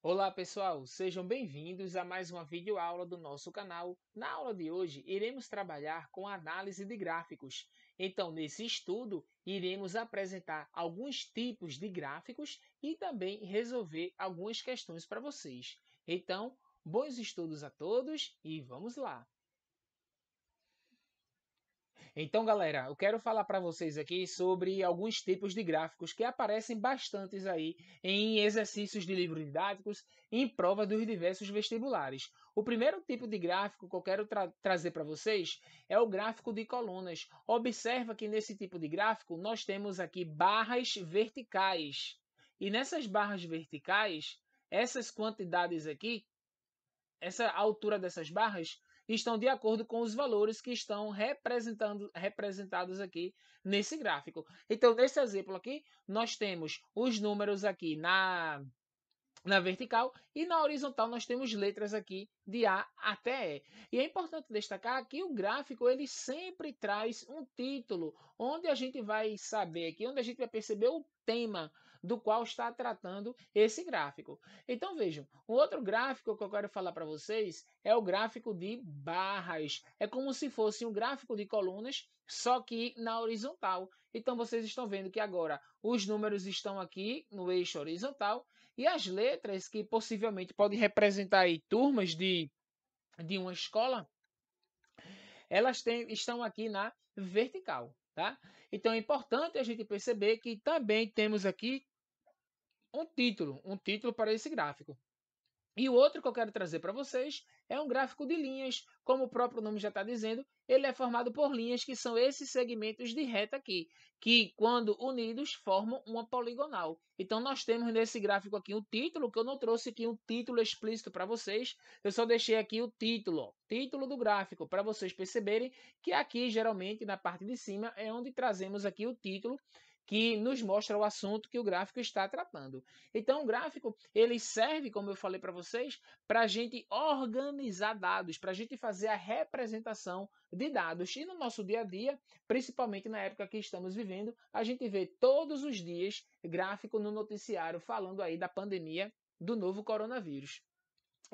Olá pessoal, sejam bem-vindos a mais uma videoaula do nosso canal. Na aula de hoje, iremos trabalhar com a análise de gráficos. Então, nesse estudo, iremos apresentar alguns tipos de gráficos e também resolver algumas questões para vocês. Então, bons estudos a todos e vamos lá! Então, galera, eu quero falar para vocês aqui sobre alguns tipos de gráficos que aparecem bastantes aí em exercícios de livros didáticos e em prova dos diversos vestibulares. O primeiro tipo de gráfico que eu quero trazer para vocês é o gráfico de colunas. Observa que nesse tipo de gráfico nós temos aqui barras verticais. E nessas barras verticais, essas quantidades aqui, essa altura dessas barras estão de acordo com os valores que estão representados aqui nesse gráfico. Então, nesse exemplo aqui, nós temos os números aqui na vertical e na horizontal nós temos letras aqui de A até E. E é importante destacar que o gráfico ele sempre traz um título, onde a gente vai saber aqui, onde a gente vai perceber o tema do qual está tratando esse gráfico. Então vejam, um outro gráfico que eu quero falar para vocês é o gráfico de barras. É como se fosse um gráfico de colunas, só que na horizontal. Então vocês estão vendo que agora os números estão aqui no eixo horizontal e as letras que possivelmente podem representar aí turmas de uma escola, estão aqui na vertical, tá? Então é importante a gente perceber que também temos aqui um título para esse gráfico. E o outro que eu quero trazer para vocês é um gráfico de linhas. Como o próprio nome já está dizendo, ele é formado por linhas que são esses segmentos de reta aqui, que quando unidos formam uma poligonal. Então nós temos nesse gráfico aqui um título, que eu não trouxe aqui um título explícito para vocês, eu só deixei aqui o título, ó, título do gráfico, para vocês perceberem que aqui geralmente na parte de cima é onde trazemos aqui o título que nos mostra o assunto que o gráfico está tratando. Então, o gráfico ele serve, como eu falei para vocês, para a gente organizar dados, para a gente fazer a representação de dados. E no nosso dia a dia, principalmente na época que estamos vivendo, a gente vê todos os dias gráfico no noticiário falando aí da pandemia do novo coronavírus.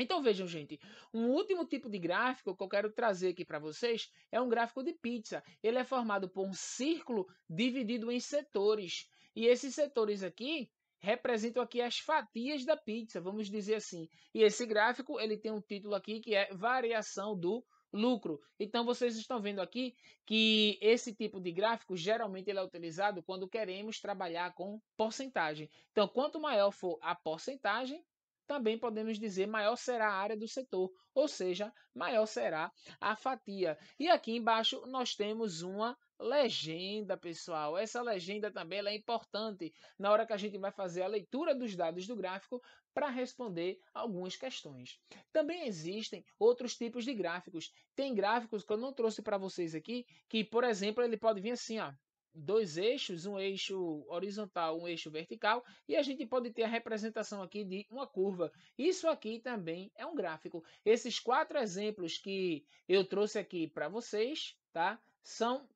Então vejam, gente, um último tipo de gráfico que eu quero trazer aqui para vocês é um gráfico de pizza. Ele é formado por um círculo dividido em setores. E esses setores aqui representam aqui as fatias da pizza, vamos dizer assim. E esse gráfico, ele tem um título aqui que é variação do lucro. Então vocês estão vendo aqui que esse tipo de gráfico geralmente ele é utilizado quando queremos trabalhar com porcentagem. Então, quanto maior for a porcentagem, também podemos dizer maior será a área do setor, ou seja, maior será a fatia. E aqui embaixo nós temos uma legenda, pessoal. Essa legenda também é importante na hora que a gente vai fazer a leitura dos dados do gráfico para responder algumas questões. Também existem outros tipos de gráficos. Tem gráficos que eu não trouxe para vocês aqui, que, por exemplo, ele pode vir assim, ó, dois eixos, um eixo horizontal, um eixo vertical, e a gente pode ter a representação aqui de uma curva. Isso aqui também é um gráfico. Esses quatro exemplos que eu trouxe aqui para vocês, tá? São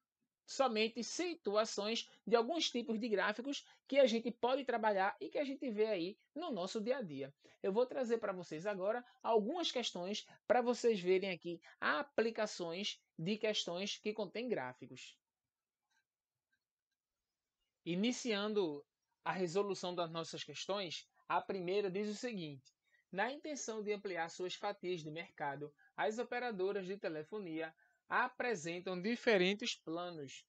somente situações de alguns tipos de gráficos que a gente pode trabalhar e que a gente vê aí no nosso dia a dia. Eu vou trazer para vocês agora algumas questões para vocês verem aqui aplicações de questões que contêm gráficos. Iniciando a resolução das nossas questões, a primeira diz o seguinte: na intenção de ampliar suas fatias de mercado, as operadoras de telefonia apresentam diferentes planos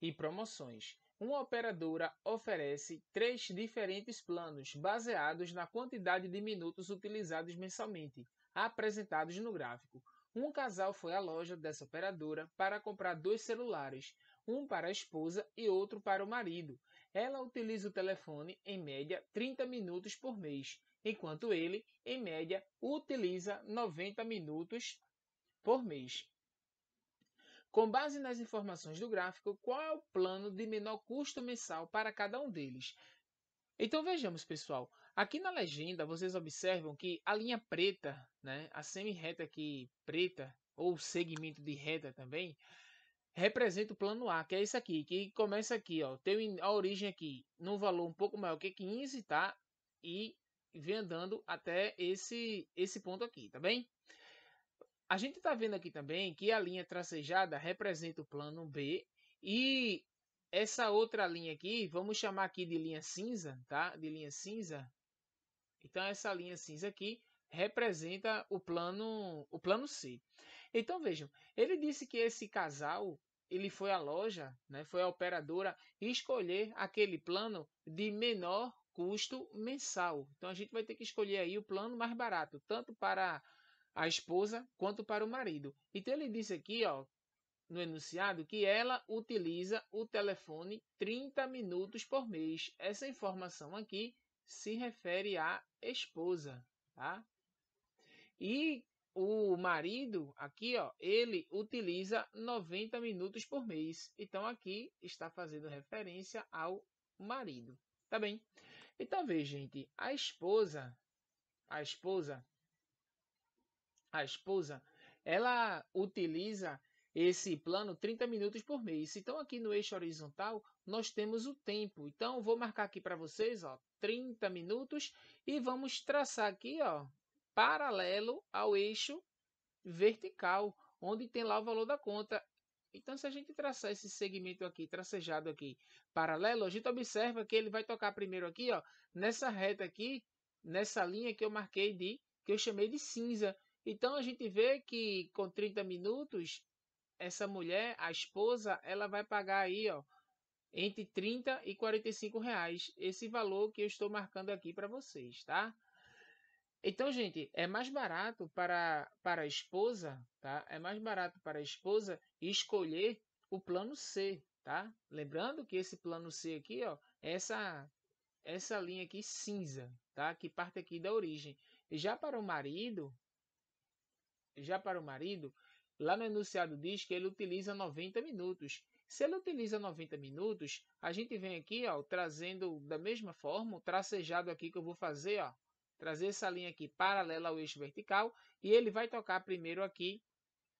e promoções. Uma operadora oferece três diferentes planos baseados na quantidade de minutos utilizados mensalmente, apresentados no gráfico. Um casal foi à loja dessa operadora para comprar dois celulares, um para a esposa e outro para o marido. Ela utiliza o telefone em média 30 minutos por mês, enquanto ele, em média, utiliza 90 minutos por mês. Com base nas informações do gráfico, qual é o plano de menor custo mensal para cada um deles? Então vejamos, pessoal. Aqui na legenda vocês observam que a linha preta, né, a semi-reta aqui preta, ou segmento de reta também, representa o plano A, que é esse aqui, que começa aqui, ó, tem a origem aqui num valor um pouco maior que 15, tá? E vem andando até esse ponto aqui, tá bem? A gente está vendo aqui também que a linha tracejada representa o plano B e essa outra linha aqui, vamos chamar aqui de linha cinza, tá? De linha cinza. Então essa linha cinza aqui representa o plano C. Então vejam, ele disse que esse casal, ele foi à loja, né, foi à operadora escolher aquele plano de menor custo mensal. Então a gente vai ter que escolher aí o plano mais barato, tanto para a esposa quanto para o marido. Então ele disse aqui, ó, no enunciado, que ela utiliza o telefone 30 minutos por mês. Essa informação aqui se refere à esposa, tá? E o marido, aqui, ó, ele utiliza 90 minutos por mês. Então aqui está fazendo referência ao marido, tá bem? Então veja, gente, a esposa a esposa, ela utiliza esse plano 30 minutos por mês. Então, aqui no eixo horizontal, nós temos o tempo. Então, vou marcar aqui para vocês, ó, 30 minutos e vamos traçar aqui, ó, paralelo ao eixo vertical, onde tem lá o valor da conta. Então, se a gente traçar esse segmento aqui, tracejado aqui, paralelo, a gente observa que ele vai tocar primeiro aqui, ó, nessa reta aqui, nessa linha que eu marquei que eu chamei de cinza. Então, a gente vê que com 30 minutos, essa mulher, a esposa, ela vai pagar aí, ó, entre 30 e 45 reais. Esse valor que eu estou marcando aqui para vocês, tá? Então, gente, é mais barato para a esposa, tá? É mais barato para a esposa escolher o plano C, tá? Lembrando que esse plano C aqui, ó, essa linha aqui cinza, tá? Que parte aqui da origem. Já para o marido, já para o marido, lá no enunciado diz que ele utiliza 90 minutos. Se ele utiliza 90 minutos, a gente vem aqui, ó, trazendo da mesma forma, o tracejado aqui que eu vou fazer, ó, trazer essa linha aqui paralela ao eixo vertical e ele vai tocar primeiro aqui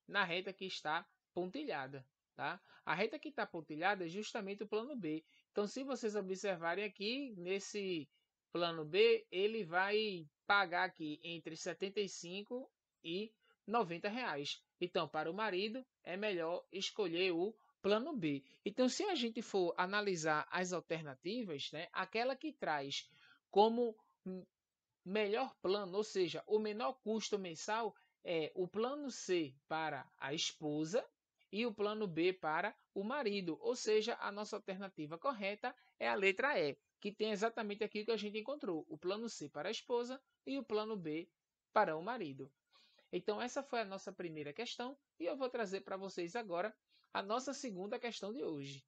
na reta que está pontilhada, tá? A reta que está pontilhada é justamente o plano B. Então, se vocês observarem aqui, nesse plano B, ele vai pagar aqui entre 75 e 90 reais. Então, para o marido, é melhor escolher o plano B. Então, se a gente for analisar as alternativas, né, aquela que traz como melhor plano, ou seja, o menor custo mensal é o plano C para a esposa e o plano B para o marido. Ou seja, a nossa alternativa correta é a letra E, que tem exatamente aquilo que a gente encontrou: o plano C para a esposa e o plano B para o marido. Então, essa foi a nossa primeira questão e eu vou trazer para vocês agora a nossa segunda questão de hoje.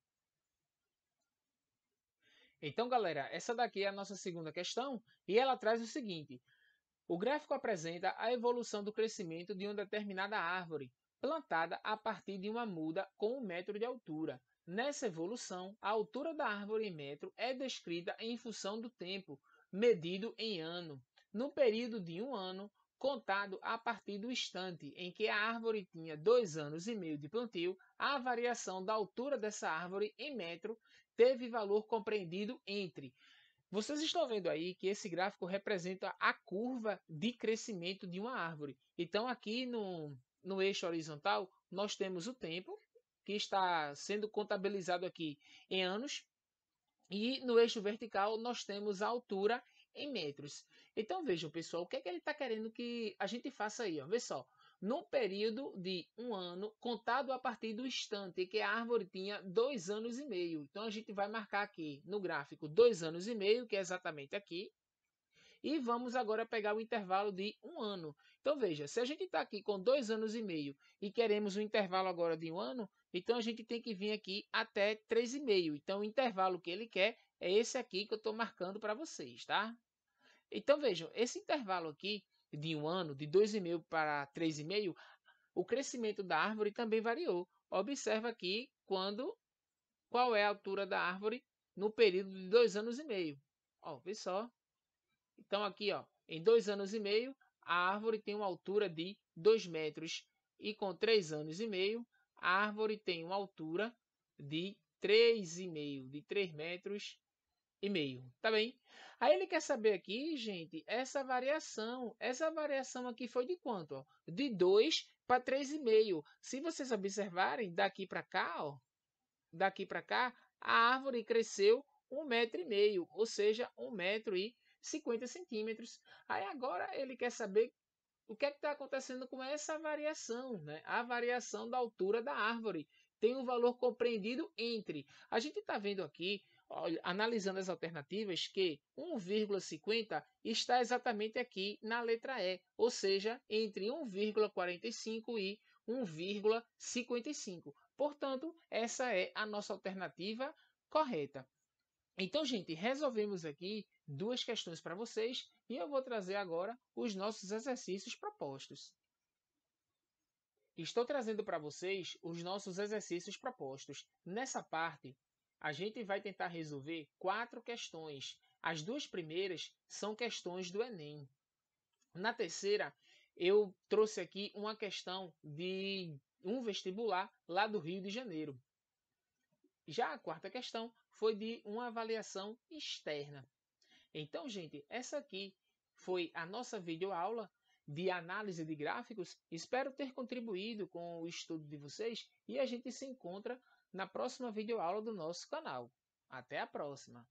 Então, galera, essa daqui é a nossa segunda questão e ela traz o seguinte: o gráfico apresenta a evolução do crescimento de uma determinada árvore, plantada a partir de uma muda com 1 metro de altura. Nessa evolução, a altura da árvore em metro é descrita em função do tempo, medido em ano. No período de 1 ano, contado a partir do instante em que a árvore tinha 2 anos e meio de plantio, a variação da altura dessa árvore em metro teve valor compreendido entre. Vocês estão vendo aí que esse gráfico representa a curva de crescimento de uma árvore. Então, aqui no eixo horizontal, nós temos o tempo, que está sendo contabilizado aqui em anos, e no eixo vertical, nós temos a altura em metros. Então, vejam, pessoal, o que é que ele está querendo que a gente faça aí? Ó? Vê só, num período de 1 ano, contado a partir do instante em que a árvore tinha 2 anos e meio. Então, a gente vai marcar aqui no gráfico 2 anos e meio, que é exatamente aqui, e vamos agora pegar o intervalo de 1 ano. Então, veja, se a gente está aqui com 2 anos e meio e queremos um intervalo agora de 1 ano, então a gente tem que vir aqui até 3,5. Então, o intervalo que ele quer é esse aqui que eu estou marcando para vocês, tá? Então, vejam, esse intervalo aqui de 1 ano, de 2,5 para 3,5, o crescimento da árvore também variou. Observa aqui qual é a altura da árvore no período de 2 anos e meio. Ó, vê só. Então, aqui, ó, em 2 anos e meio, a árvore tem uma altura de 2 metros. E com 3 anos e meio, a árvore tem uma altura de 3,5, de 3 metros tá bem? Aí ele quer saber aqui, gente, essa variação. Essa variação aqui foi de quanto? Ó? De 2 para 3,5. Se vocês observarem, daqui para cá, ó, daqui para cá, a árvore cresceu 1,5 m, ou seja, 1,50 m. Aí agora ele quer saber o que é que está acontecendo com essa variação, né? A variação da altura da árvore tem um valor compreendido entre. A gente está vendo aqui, olha, analisando as alternativas, que 1,50 está exatamente aqui na letra E, ou seja, entre 1,45 e 1,55. Portanto, essa é a nossa alternativa correta. Então, gente, resolvemos aqui duas questões para vocês e eu vou trazer agora os nossos exercícios propostos. Estou trazendo para vocês os nossos exercícios propostos. Nessa parte, a gente vai tentar resolver 4 questões. As duas primeiras são questões do Enem. Na terceira, eu trouxe aqui uma questão de um vestibular lá do Rio de Janeiro. Já a quarta questão foi de uma avaliação externa. Então, gente, essa aqui foi a nossa videoaula de análise de gráficos. Espero ter contribuído com o estudo de vocês e a gente se encontra na próxima videoaula do nosso canal. Até a próxima!